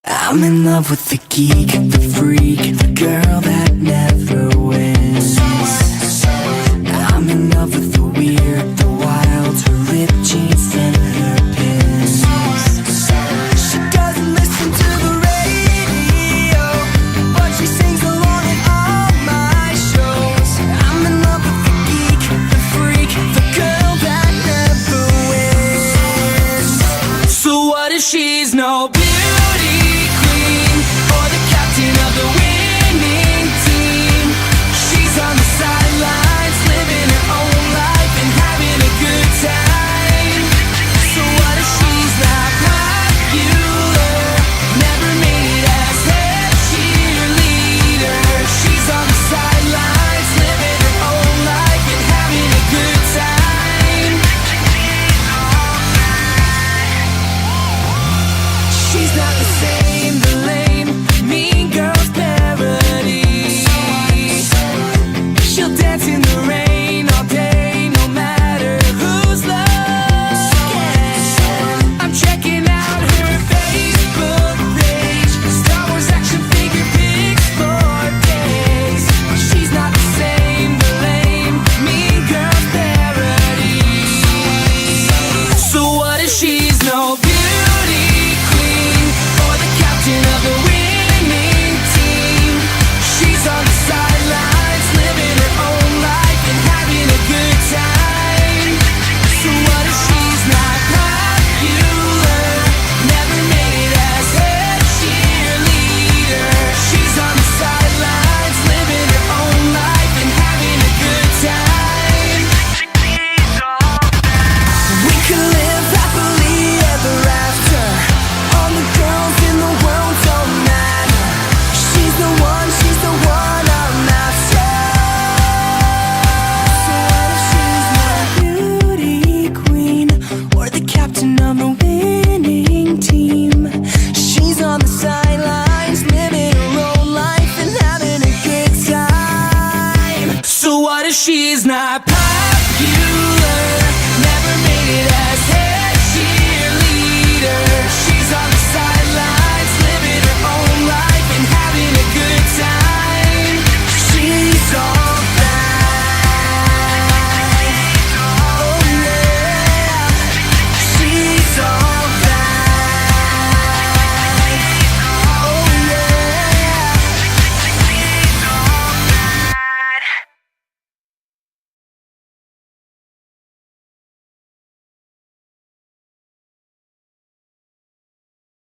I'm in love with the geek, the freak, the girl that never wins. I'm in love with the weird, the wild, her ripped jeans and her pins. She doesn't listen to the radio, but she sings along at all my shows. I'm in love with the geek, the freak, the girl that never wins. So what if she's no beauty queen, or the captain of the winning team? She's on the sidelines, living her own life and having a good time. So what if she's not popular, never made as head cheerleader? She's on the sidelines, living her own life and having a good time. She's not the same.